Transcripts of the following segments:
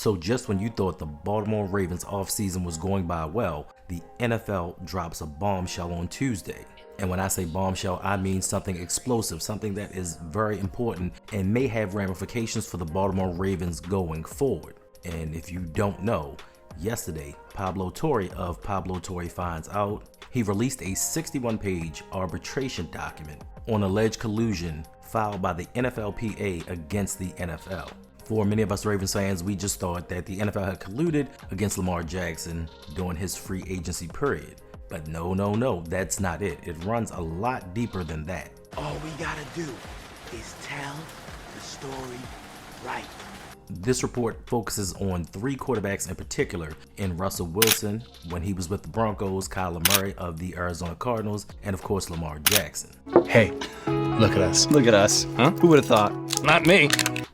So just when you thought the Baltimore Ravens offseason was going by well, the NFL drops a bombshell on Tuesday. And when I say bombshell, I mean something explosive, something that is very important and may have ramifications for the Baltimore Ravens going forward. And if you don't know, yesterday, Pablo Torre of Pablo Torre Finds Out, he released a 61-page arbitration document on alleged collusion filed by the NFLPA against the NFL. For many of us Ravens fans, we just thought that the NFL had colluded against Lamar Jackson during his free agency period. But no, that's not it. It runs a lot deeper than that. All we gotta do is tell the story right. This report focuses on 3 quarterbacks in particular, in Russell Wilson when he was with the Broncos, Kyler Murray of the Arizona Cardinals, and of course Lamar Jackson. Hey, look at us. Look at us, huh? Who would have thought? Not me.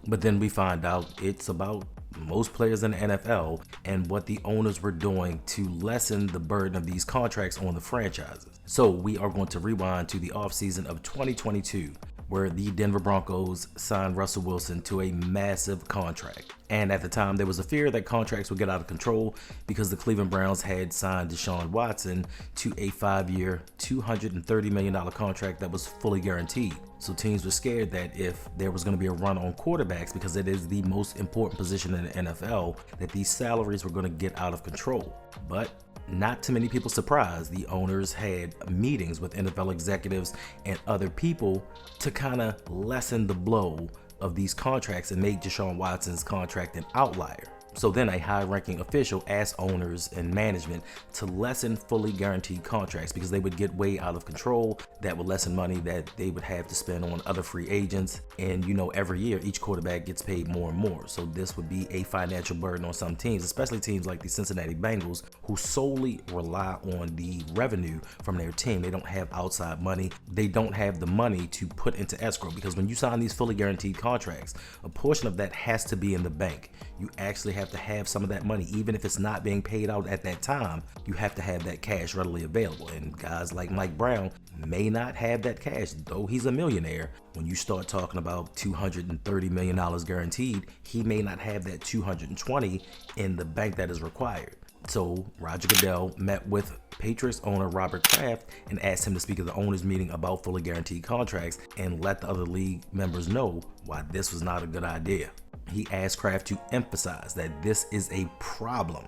But then we find out it's about most players in the NFL and what the owners were doing to lessen the burden of these contracts on the franchises. So we are going to rewind to the offseason of 2022, where the Denver Broncos signed Russell Wilson to a massive contract. And at the time, there was a fear that contracts would get out of control because the Cleveland Browns had signed Deshaun Watson to a 5-year, $230 million contract that was fully guaranteed. So teams were scared that if there was going to be a run on quarterbacks, because it is the most important position in the NFL, that these salaries were going to get out of control. But not to many people's surprise, the owners had meetings with NFL executives and other people to kind of lessen the blow of these contracts and make Deshaun Watson's contract an outlier. So then a high-ranking official asked owners and management to lessen fully guaranteed contracts because they would get way out of control. That would lessen money that they would have to spend on other free agents. And you know, every year each quarterback gets paid more and more. So this would be a financial burden on some teams, especially teams like the Cincinnati Bengals, who solely rely on the revenue from their team. They don't have outside money. They don't have the money to put into escrow, because when you sign these fully guaranteed contracts, a portion of that has to be in the bank. You actually have to have some of that money, even if it's not being paid out at that time. You have to have that cash readily available, and guys like Mike Brown may not have that cash, though he's a millionaire. When you start talking about $230 million guaranteed, he may not have that 220 in the bank that is required. So Roger Goodell met with Patriots owner Robert Kraft and asked him to speak at the owners meeting about fully guaranteed contracts and let the other league members know why this was not a good idea. He asked Kraft to emphasize that this is a problem.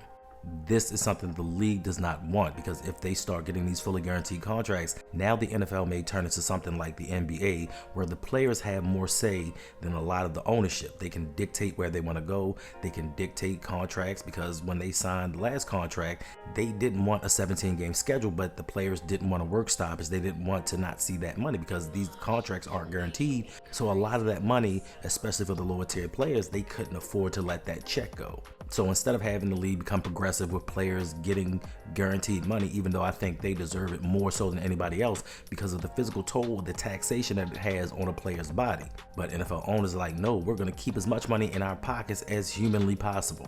This is something the league does not want, because if they start getting these fully guaranteed contracts, now the NFL may turn into something like the NBA, where the players have more say than a lot of the ownership. They can dictate where they want to go. They can dictate contracts, because when they signed the last contract, they didn't want a 17-game schedule, but the players didn't want to work stoppage. They didn't want to not see that money because these contracts aren't guaranteed. So a lot of that money, especially for the lower tier players, they couldn't afford to let that check go. So instead of having the league become progressive with players getting guaranteed money, even though I think they deserve it more so than anybody else because of the physical toll, the taxation that it has on a player's body. But NFL owners are like, no, we're going to keep as much money in our pockets as humanly possible.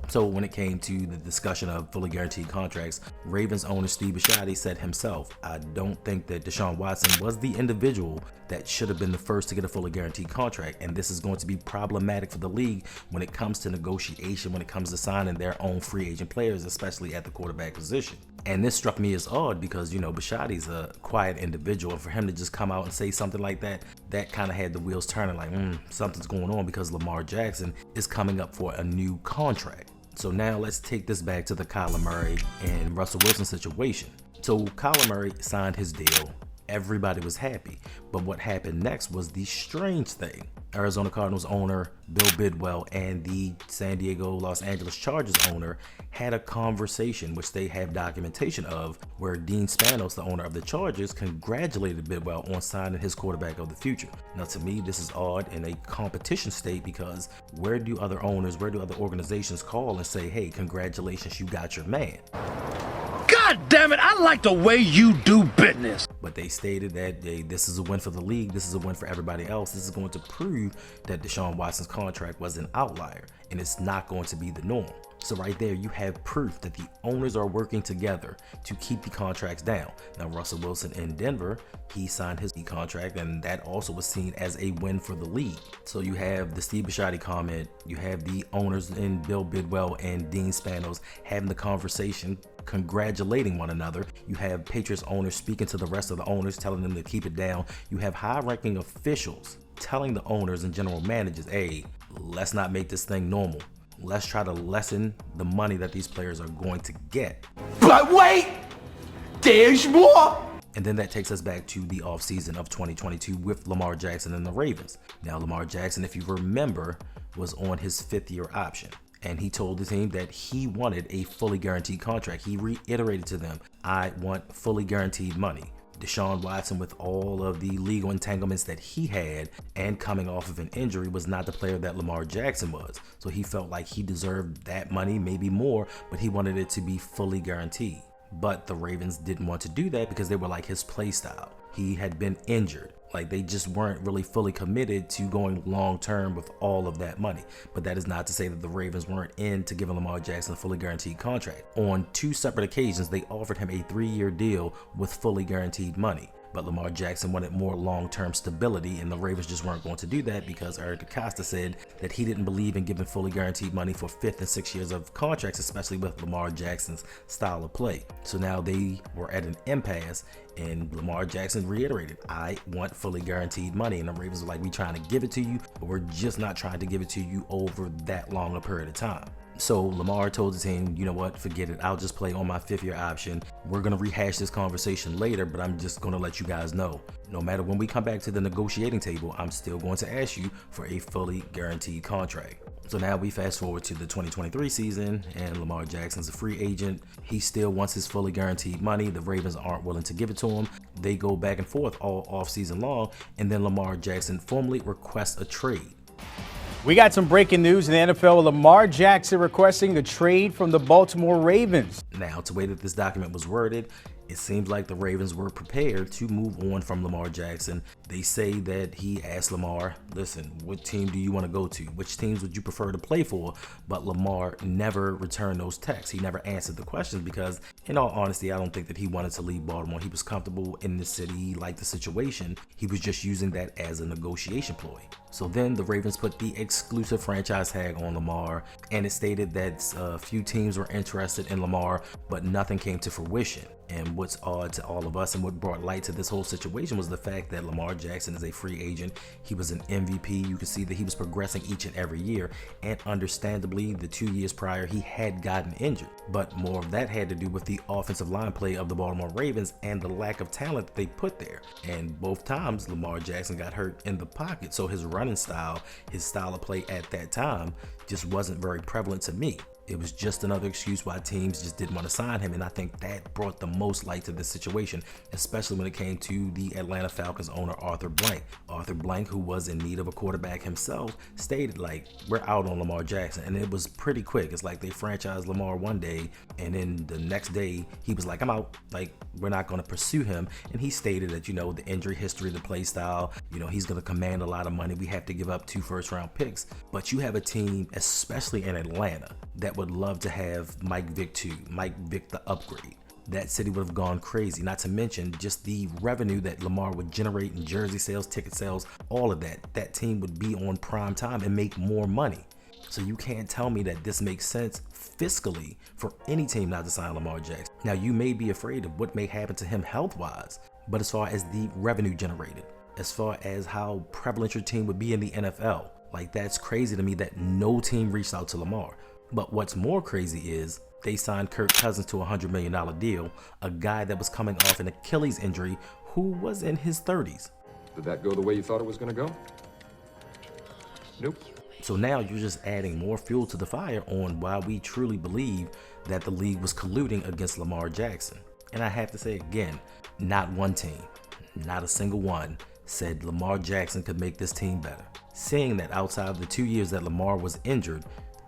So when it came to the discussion of fully guaranteed contracts, Ravens owner Steve Bisciotti said himself, I don't think that Deshaun Watson was the individual that should have been the first to get a fully guaranteed contract, and this is going to be problematic for the league when it comes to negotiation, when it comes to signing their own free agent players, especially at the quarterback position. And this struck me as odd because, you know, Bisciotti's a quiet individual, and for him to just come out and say something like that, that kind of had the wheels turning like, something's going on, because Lamar Jackson is coming up for a new contract. So now let's take this back to the Kyler Murray and Russell Wilson situation. So Kyler Murray signed his deal. Everybody was happy. But what happened next was the strange thing. Arizona Cardinals owner Bill Bidwell and the San Diego Los Angeles Chargers owner had a conversation, which they have documentation of, where Dean Spanos, the owner of the Chargers, congratulated Bidwell on signing his quarterback of the future. Now, to me, this is odd in a competition state, because where do other owners, where do other organizations call and say, hey, congratulations, you got your man? God damn it, I like the way you do business. But they stated that, hey, this is a win for the league. This is a win for everybody else. This is going to prove that Deshaun Watson's contract was an outlier, and it's not going to be the norm. So right there, you have proof that the owners are working together to keep the contracts down. Now, Russell Wilson in Denver, he signed his contract, and that also was seen as a win for the league. So you have the Steve Bisciotti comment, you have the owners in Bill Bidwell and Dean Spanos having the conversation, congratulating one another. You have Patriots owners speaking to the rest of the owners, telling them to keep it down. You have high-ranking officials telling the owners and general managers, hey, let's not make this thing normal. Let's try to lessen the money that these players are going to get. But wait, there's more. And then that takes us back to the offseason of 2022 with Lamar Jackson and the Ravens. Now, Lamar Jackson, if you remember, was on his 5th-year option. And he told the team that he wanted a fully guaranteed contract. He reiterated to them, I want fully guaranteed money. Deshaun Watson, with all of the legal entanglements that he had and coming off of an injury, was not the player that Lamar Jackson was. So he felt like he deserved that money, maybe more, but he wanted it to be fully guaranteed. But the Ravens didn't want to do that because they were like his play style. He had been injured. Like, they just weren't really fully committed to going long term with all of that money. But that is not to say that the Ravens weren't into giving Lamar Jackson a fully guaranteed contract. On 2 separate occasions, they offered him a 3-year deal with fully guaranteed money. But Lamar Jackson wanted more long-term stability, and the Ravens just weren't going to do that because Eric Acosta said that he didn't believe in giving fully guaranteed money for 5th and 6th years of contracts, especially with Lamar Jackson's style of play. So now they were at an impasse, and Lamar Jackson reiterated, I want fully guaranteed money. And the Ravens were like, we trying to give it to you, but we're just not trying to give it to you over that long a period of time. So Lamar told the team, you know what, forget it. I'll just play on my 5th-year option. We're going to rehash this conversation later, but I'm just going to let you guys know, no matter when we come back to the negotiating table, I'm still going to ask you for a fully guaranteed contract. So now we fast forward to the 2023 season, and Lamar Jackson's a free agent. He still wants his fully guaranteed money. The Ravens aren't willing to give it to him. They go back and forth all offseason long, and then Lamar Jackson formally requests a trade. We got some breaking news in the NFL. Lamar Jackson requesting a trade from the Baltimore Ravens. Now, the way that this document was worded, it seems like the Ravens were prepared to move on from Lamar Jackson. They say that he asked Lamar, listen, what team do you want to go to? Which teams would you prefer to play for? But Lamar never returned those texts. He never answered the questions because, in all honesty, I don't think that he wanted to leave Baltimore. He was comfortable in the city. He liked the situation. He was just using that as a negotiation ploy. So then the Ravens put the exclusive franchise tag on Lamar, and it stated that a few teams were interested in Lamar, but nothing came to fruition. And what's odd to all of us and what brought light to this whole situation was the fact that Lamar Jackson is a free agent. He was an MVP. You can see that he was progressing each and every year. And understandably, the 2 years prior, he had gotten injured. But more of that had to do with the offensive line play of the Baltimore Ravens and the lack of talent that they put there. And both times, Lamar Jackson got hurt in the pocket. So his running style, his style of play at that time just wasn't very prevalent to me. It was just another excuse why teams just didn't want to sign him, and I think that brought the most light to this situation, especially when it came to the Atlanta Falcons owner Arthur Blank. Arthur Blank, who was in need of a quarterback himself, stated like, we're out on Lamar Jackson, and it was pretty quick. It's like they franchised Lamar one day, and then the next day he was like, I'm out, like we're not going to pursue him. And he stated that, you know, the injury history, the play style, you know, he's going to command a lot of money. We have to give up 2 first-round picks, but you have a team, especially in Atlanta, that would love to have Mike Vick too, Mike Vick the upgrade. That city would have gone crazy, not to mention just the revenue that Lamar would generate in jersey sales, ticket sales, all of that. That team would be on prime time and make more money. So you can't tell me that this makes sense fiscally for any team not to sign Lamar Jackson. Now, you may be afraid of what may happen to him health-wise, but as far as the revenue generated, as far as how prevalent your team would be in the NFL, like that's crazy to me that no team reached out to Lamar. But what's more crazy is they signed Kirk Cousins to a $100 million deal, a guy that was coming off an Achilles injury who was in his 30s. Did that go the way you thought it was going to go? Nope. So now you're just adding more fuel to the fire on why we truly believe that the league was colluding against Lamar Jackson. And I have to say again, not one team, not a single one, said Lamar Jackson could make this team better. Seeing that outside of the 2 years that Lamar was injured,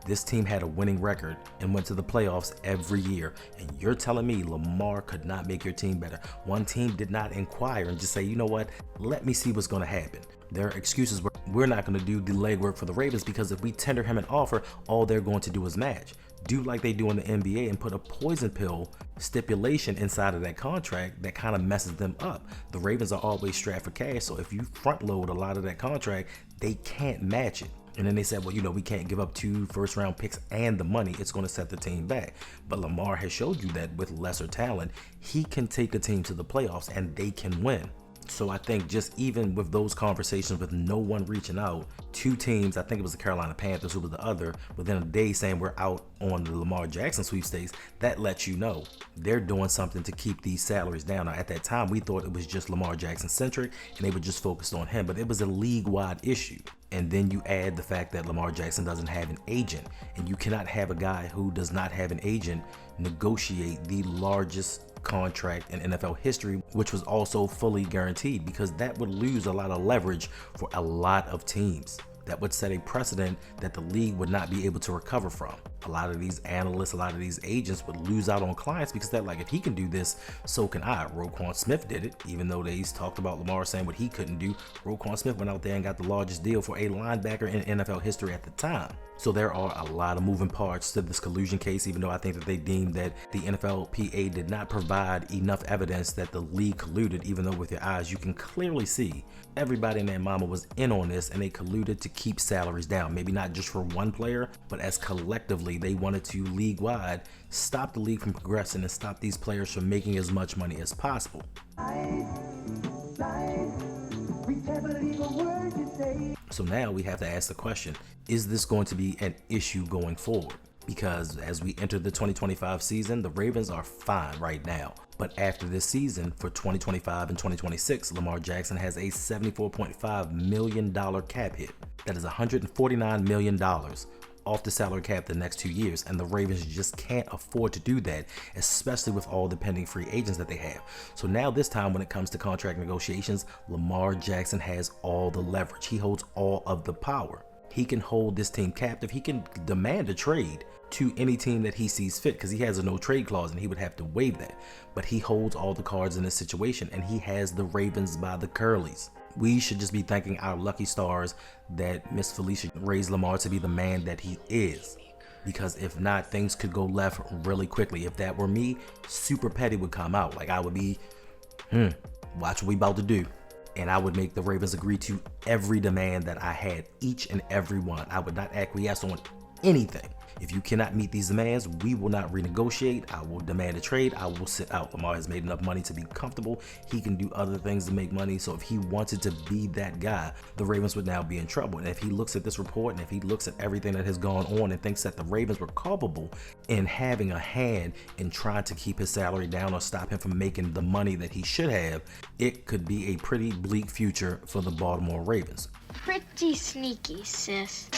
this team had a winning record and went to the playoffs every year. And you're telling me Lamar could not make your team better? One team did not inquire and just say, you know what, let me see what's going to happen. Their excuses were, we're not going to do the legwork for the Ravens because if we tender him an offer, all they're going to do is match. do like they do in the NBA and put a poison pill stipulation inside of that contract that kind of messes them up. The Ravens are always strapped for cash, so if you front load a lot of that contract, they can't match it. And then they said, well, we can't give up 2 first-round picks and the money. It's going to set the team back. But Lamar has showed you that with lesser talent, he can take a team to the playoffs and they can win. So I think just even with those conversations with no one reaching out, 2 teams, I think it was the Carolina Panthers who was the other, within a day saying we're out on the Lamar Jackson sweepstakes, that lets you know they're doing something to keep these salaries down. Now, at that time, we thought it was just Lamar Jackson centric and they were just focused on him, but it was a league-wide issue. And then you add the fact that Lamar Jackson doesn't have an agent, and you cannot have a guy who does not have an agent negotiate the largest contract in NFL history, which was also fully guaranteed, because that would lose a lot of leverage for a lot of teams. That would set a precedent that the league would not be able to recover from. A lot of these analysts, a lot of these agents would lose out on clients because they're like, if he can do this, so can I. Roquan Smith did it, even though they talked about Lamar saying what he couldn't do. Roquan Smith went out there and got the largest deal for a linebacker in NFL history at the time. So there are a lot of moving parts to this collusion case, even though I think that they deemed that the NFLPA did not provide enough evidence that the league colluded, even though with your eyes you can clearly see everybody and their mama was in on this, and they colluded to keep salaries down. Maybe not just for one player, but as collectively they wanted to league-wide stop the league from progressing and stop these players from making as much money as possible. So now we have to ask the question, is this going to be an issue going forward? Because as we enter the 2025 season, the Ravens are fine right now. But after this season, for 2025 and 2026, Lamar Jackson has a $74.5 million cap hit. That is $149 million off the salary cap the next 2 years, and the Ravens just can't afford to do that, especially with all the pending free agents that they have. So now this time when it comes to contract negotiations, Lamar Jackson has all the leverage. He holds all of the power. He can hold this team captive. He can demand a trade to any team that he sees fit, because he has a no trade clause and he would have to waive that. But he holds all the cards in this situation, and he has the Ravens by the curlies. We should just be thanking our lucky stars that Miss Felicia raised Lamar to be the man that he is. Because if not, things could go left really quickly. If that were me, Super Petty would come out. Like, I would be, watch what we about to do. And I would make the Ravens agree to every demand that I had, each and every one. I would not acquiesce on anything. If you cannot meet these demands, we will not renegotiate. I will demand a trade. I will sit out. Lamar has made enough money to be comfortable. He can do other things to make money. So if he wanted to be that guy, the Ravens would now be in trouble. And if he looks at this report, and if he looks at everything that has gone on and thinks that the Ravens were culpable in having a hand in trying to keep his salary down or stop him from making the money that he should have, it could be a pretty bleak future for the Baltimore Ravens. Pretty sneaky, sis.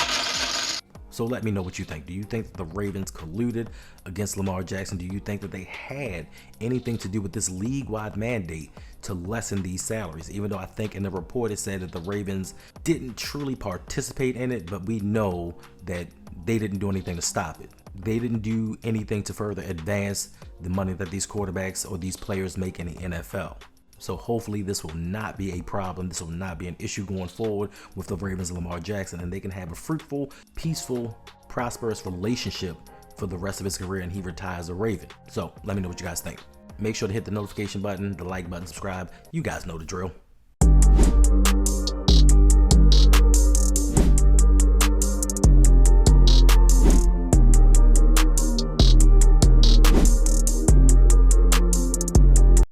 So let me know what you think. Do you think that the Ravens colluded against Lamar Jackson? Do you think that they had anything to do with this league-wide mandate to lessen these salaries? Even though I think in the report it said that the Ravens didn't truly participate in it, but we know that they didn't do anything to stop it. They didn't do anything to further advance the money that these quarterbacks or these players make in the NFL. So hopefully this will not be a problem. This will not be an issue going forward with the Ravens and Lamar Jackson, and they can have a fruitful, peaceful, prosperous relationship for the rest of his career, and he retires a Raven. So let me know what you guys think. Make sure to hit the notification button, the like button, subscribe. You guys know the drill.